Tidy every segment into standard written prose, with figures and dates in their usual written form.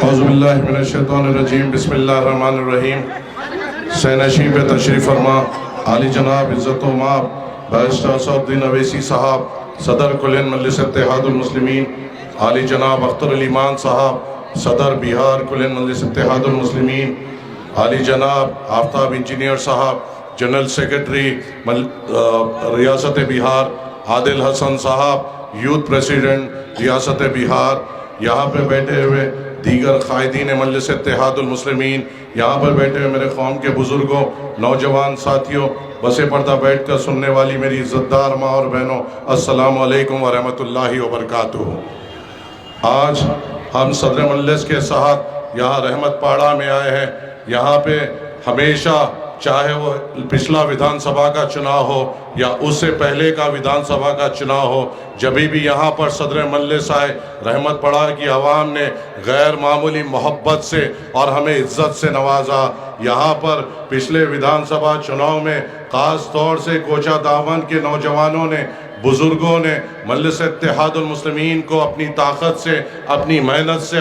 اعوذ باللہ من الشیطان الرجیم بسم اللہ الرحمن الرحیم سینشین پہ تشریف فرما عالی جناب عزت و مآب بیرسٹر اسد الدین اویسی صاحب صدر کلین مجلس اتحاد المسلمین، عالی جناب اختر علی مان صاحب صدر بہار کلین مجلس اتحاد المسلمین، عالی جناب آفتاب انجینئر صاحب جنرل سیکرٹری ریاست بہار، عادل حسن صاحب یوتھ پریسیڈنٹ ریاست بہار، یہاں پہ بیٹھے ہوئے دیگر قائدین مجلس اتحاد المسلمین، یہاں پر بیٹھے ہوئے میرے قوم کے بزرگوں، نوجوان ساتھیوں، بس پردہ بیٹھ کر سننے والی میری عزتدار ماں اور بہنوں، السلام علیکم ورحمۃ اللہ وبرکاتہ۔ آج ہم صدر مجلس کے ساتھ یہاں رحمت پاڑہ میں آئے ہیں۔ یہاں پہ ہمیشہ چاہے وہ پچھلا ویدھان سبھا کا چناؤ ہو یا اس سے پہلے کا ویدھان سبھا کا چناؤ ہو، جبھی بھی یہاں پر صدر مجلس آئے، رحمت پاڑہ کی عوام نے غیر معمولی محبت سے اور ہمیں عزت سے نوازا۔ یہاں پر پچھلے ویدھان سبھا چناؤ میں خاص طور سے کوچہ دامن کے نوجوانوں نے، بزرگوں نے مجلس اتحاد المسلمین کو اپنی طاقت سے، اپنی محنت سے،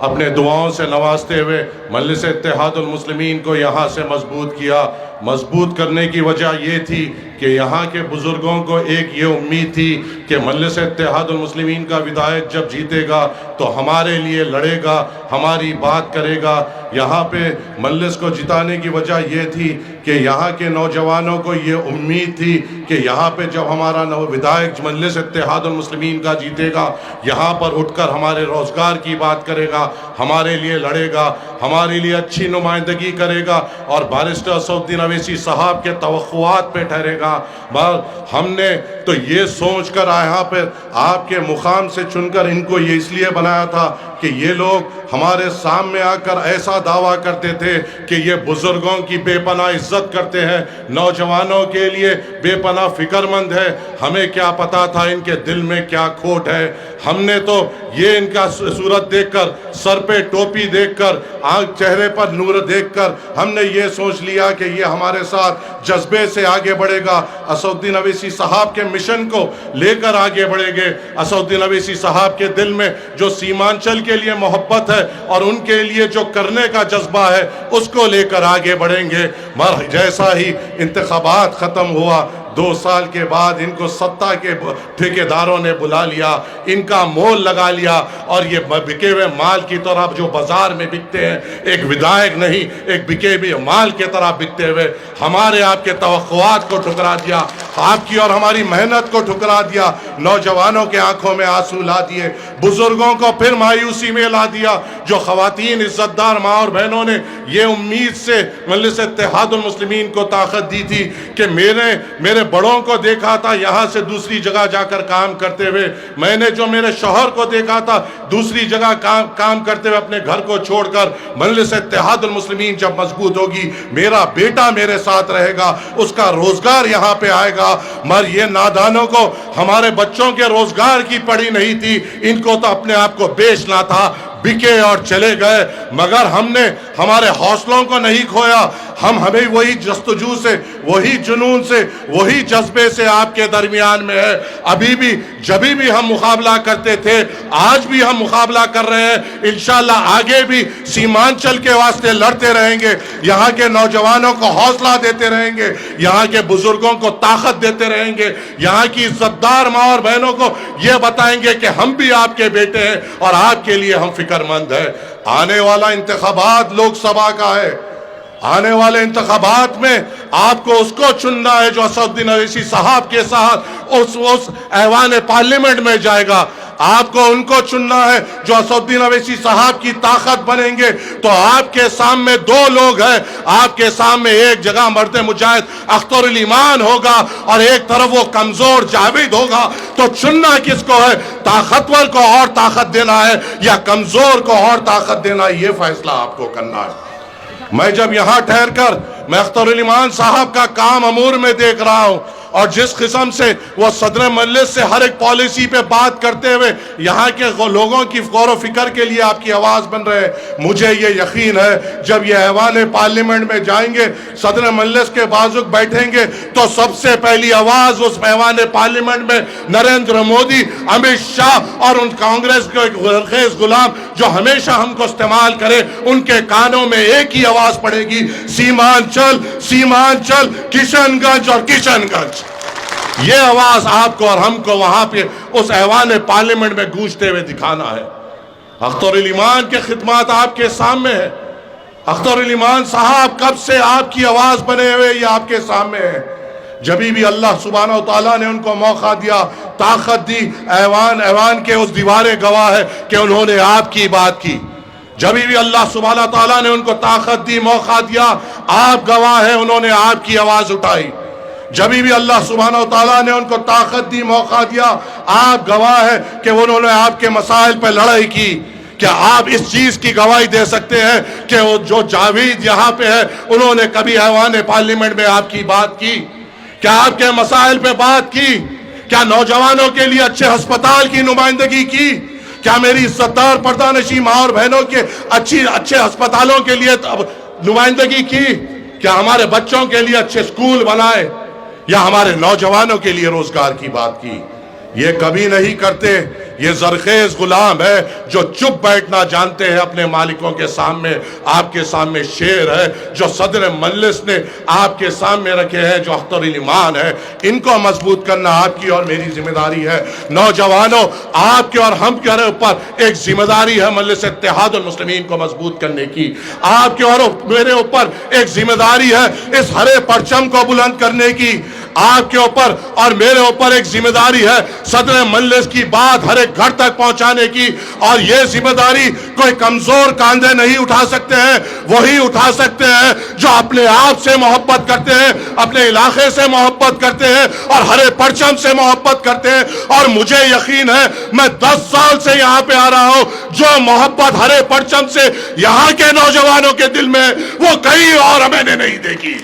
اپنے دعاؤں سے نوازتے ہوئے مجلس اتحاد المسلمین کو یہاں سے مضبوط کیا۔ مضبوط کرنے کی وجہ یہ تھی کہ یہاں کے بزرگوں کو ایک یہ امید تھی کہ مجلس اتحاد المسلمین کا ودھائک جب جیتے گا تو ہمارے لیے لڑے گا، ہماری بات کرے گا۔ یہاں پہ مجلس کو جتانے کی وجہ یہ تھی کہ یہاں کے نوجوانوں کو یہ امید تھی کہ یہاں پہ جب ہمارا ودھائک مجلس اتحاد المسلمین کا جیتے گا، یہاں پر اٹھ کر ہمارے روزگار کی بات کرے گا، ہمارے لیے لڑے گا، ہمارے لیے اچھی نمائندگی کرے گا اور بیرسٹر اسد الدین اویسی صاحب کے توقعات پہ ٹھہرے گا۔ ہم نے تو یہ سوچ کر یہاں پہ آپ کے مقام سے چن کر ان کو یہ اس لیے بنایا تھا کہ یہ لوگ ہمارے سامنے آ کر ایسا دعویٰ کرتے تھے کہ یہ بزرگوں کی بے پناہ عزت کرتے ہیں، نوجوانوں کے لیے بے پناہ فکر مند ہے۔ ہمیں کیا پتا تھا ان کے دل میں کیا کھوٹ ہے۔ ہم نے تو یہ ان کا صورت دیکھ کر، سر پہ ٹوپی دیکھ کر، چہرے پر نور دیکھ کر ہم نے یہ سوچ لیا کہ یہ ہمارے ساتھ جذبے سے آگے بڑھے گا، اسد الدین اویسی صاحب کے مشن کو لے کر آگے بڑھے گے۔ اسد الدین اویسی صاحب کے دل میں جو سیمانچل کے لیے محبت ہے اور ان کے لیے جو کرنے کا جذبہ ہے اس کو لے کر آگے بڑھیں گے۔ جیسا ہی انتخابات ختم ہوا، 2 سال کے بعد ان کو ستہ کے ٹھیکیداروں نے بلا لیا، ان کا مول لگا لیا اور یہ بکے ہوئے مال کی طرح جو بازار میں بکتے ہیں، ایک ودھائک نہیں، ایک بکے ہوئے مال کی طرح بکتے ہوئے ہمارے آپ کے توقعات کو ٹھکرا دیا، آپ کی اور ہماری محنت کو ٹھکرا دیا، نوجوانوں کے آنکھوں میں آنسو لا دیے، بزرگوں کو پھر مایوسی میں لا دیا۔ جو خواتین عزتدار ماں اور بہنوں نے یہ امید سے مجلس اتحاد المسلمین کو طاقت دی تھی کہ میرے بڑوں کو دیکھا تھا یہاں سے دوسری جگہ جا کر کام کرتے ہوئے، میں نے جو میرے شوہر کو دیکھا تھا دوسری جگہ کام کرتے ہوئے اپنے گھر کو چھوڑ کر، مجلس اتحاد المسلمین جب مضبوط ہوگی میرا بیٹا میرے ساتھ رہے گا، اس کا روزگار یہاں پہ آئے گا۔ مگر یہ نادانوں کو ہمارے بچوں کے روزگار کی پڑی نہیں تھی، ان کو تو اپنے آپ کو بیچنا تھا، بکے اور چلے گئے۔ مگر ہم نے ہمارے حوصلوں کو نہیں کھویا، ہمیں وہی جستجو سے، وہی جنون سے، وہی جذبے سے آپ کے درمیان میں ہے۔ ابھی بھی جبھی بھی ہم مقابلہ کرتے تھے، آج بھی ہم مقابلہ کر رہے ہیں، انشاءاللہ آگے بھی سیمانچل کے واسطے لڑتے رہیں گے، یہاں کے نوجوانوں کو حوصلہ دیتے رہیں گے، یہاں کے بزرگوں کو طاقت دیتے رہیں گے، یہاں کی عزتدار ماں اور بہنوں کو یہ بتائیں گے کہ ہم بھی آپ کے بیٹے ہیں اور آپ کے لیے ہم فکر مند ہے۔ آنے والا انتخابات لوک سبھا کا ہے، آنے والے انتخابات میں آپ کو اس کو چننا ہے جو اسد الدین اویسی صاحب کے ساتھ اس ایوان پارلیمنٹ میں جائے گا۔ آپ کو ان کو چننا ہے جو اسد الدین اویسی صاحب کی طاقت بنیں گے۔ تو آپ کے سامنے 2 لوگ ہیں، آپ کے سامنے ایک جگہ مرد مجاہد اختر علی مان ہوگا اور ایک طرف وہ کمزور جاوید ہوگا۔ تو چننا کس کو ہے؟ طاقتور کو اور طاقت دینا ہے یا کمزور کو اور طاقت دینا ہے؟ یہ فیصلہ آپ کو کرنا ہے۔ میں جب یہاں ٹھہر کر میں اختر علی مان صاحب کا کام امور میں دیکھ رہا ہوں، اور جس قسم سے وہ صدر مجلس سے ہر ایک پالیسی پہ بات کرتے ہوئے یہاں کے لوگوں کی غور و فکر کے لیے آپ کی آواز بن رہے ہیں، مجھے یہ یقین ہے جب یہ ایوان پارلیمنٹ میں جائیں گے، صدر مجلس کے بازوق بیٹھیں گے، تو سب سے پہلی آواز اس ایوان پارلیمنٹ میں نریندر مودی، امت شاہ اور ان کانگریس کے غرخیز غلام جو ہمیشہ ہم کو استعمال کرے، ان کے کانوں میں ایک ہی آواز پڑے گی، سیمانچل کشن گنج اور کشن گنج۔ یہ آواز آپ کو اور ہم کو وہاں پہ اس ایوان پارلیمنٹ میں گونجتے ہوئے دکھانا ہے۔ اختر علی مان کے خدمات آپ کے سامنے ہیں، اختر علی مان صاحب کب سے آپ کی آواز بنے ہوئے یہ آپ کے سامنے ہے۔ جبھی بھی اللہ سبحانہ و تعالیٰ نے ان کو موقع دیا، طاقت دی، ایوان کے اس دیواریں گواہ ہے کہ انہوں نے آپ کی بات کی۔ جبھی بھی اللہ سبحانہ و تعالیٰ نے ان کو طاقت دی، موقع دیا، آپ گواہ ہیں انہوں نے آپ کی آواز اٹھائی۔ جبھی بھی اللہ سبحانہ و تعالیٰ نے ان کو طاقت دی، موقع دیا، آپ گواہ ہیں کہ انہوں نے آپ کے مسائل پہ لڑائی کی۔ کیا آپ اس چیز کی گواہی دے سکتے ہیں کہ وہ جو جاوید یہاں پہ ہے انہوں نے کبھی ایوان پارلیمنٹ میں آپ کی بات کی؟ کیا آپ کے مسائل پہ بات کی؟ کیا نوجوانوں کے لیے اچھے ہسپتال کی نمائندگی کی؟ کیا میری عزتدار پردہ نشین ماں اور بہنوں کے اچھے ہسپتالوں کے لیے نمائندگی کی؟ کیا ہمارے بچوں کے لیے اچھے سکول بنائے یا ہمارے نوجوانوں کے لیے روزگار کی بات کی؟ یہ کبھی نہیں کرتے۔ یہ زرخیز غلام ہے جو چپ بیٹھنا جانتے ہیں اپنے مالکوں کے سامنے۔ آپ کے سامنے شیر ہے جو صدر مجلس نے آپ کے سامنے رکھے ہیں، جو اختر علی مان ہے۔ ان کو مضبوط کرنا آپ کی اور میری ذمہ داری ہے۔ نوجوانوں، آپ کے اور ہم کے اوپر ایک ذمہ داری ہے مجلس اتحاد المسلمین کو مضبوط کرنے کی۔ آپ کے اور میرے اوپر ایک ذمہ داری ہے اس ہرے پرچم کو بلند کرنے کی۔ آپ کے اوپر اور میرے اوپر ایک ذمہ داری ہے صدر مجلس کی بات ہر ایک گھر تک پہنچانے کی، اور یہ ذمہ داری کوئی کمزور کاندھے نہیں اٹھا سکتے ہیں، وہی اٹھا سکتے ہیں جو اپنے آپ سے محبت کرتے ہیں، اپنے علاقے سے محبت کرتے ہیں اور ہر ایک پرچم سے محبت کرتے ہیں۔ اور مجھے یقین ہے میں 10 سال سے یہاں پہ آ رہا ہوں، جو محبت ہر ایک پرچم سے یہاں کے نوجوانوں کے دل میں وہ کہیں اور میں نے نہیں دیکھی۔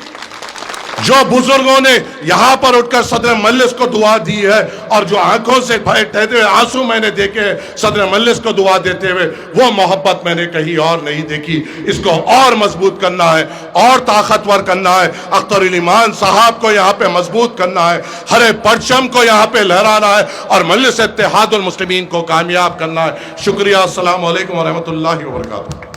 جو بزرگوں نے یہاں پر اٹھ کر صدر مجلس کو دعا دی ہے اور جو آنکھوں سے بہتے ہوئے آنسو میں نے دیکھے صدر مجلس کو دعا دیتے ہوئے، وہ محبت میں نے کہیں اور نہیں دیکھی۔ اس کو اور مضبوط کرنا ہے، اور طاقتور کرنا ہے۔ اختر علی مان صاحب کو یہاں پہ مضبوط کرنا ہے، ہر ایک پرچم کو یہاں پہ لہرانا ہے اور مجلس اتحاد المسلمین کو کامیاب کرنا ہے۔ شکریہ۔ السلام علیکم ورحمۃ اللہ وبرکاتہ۔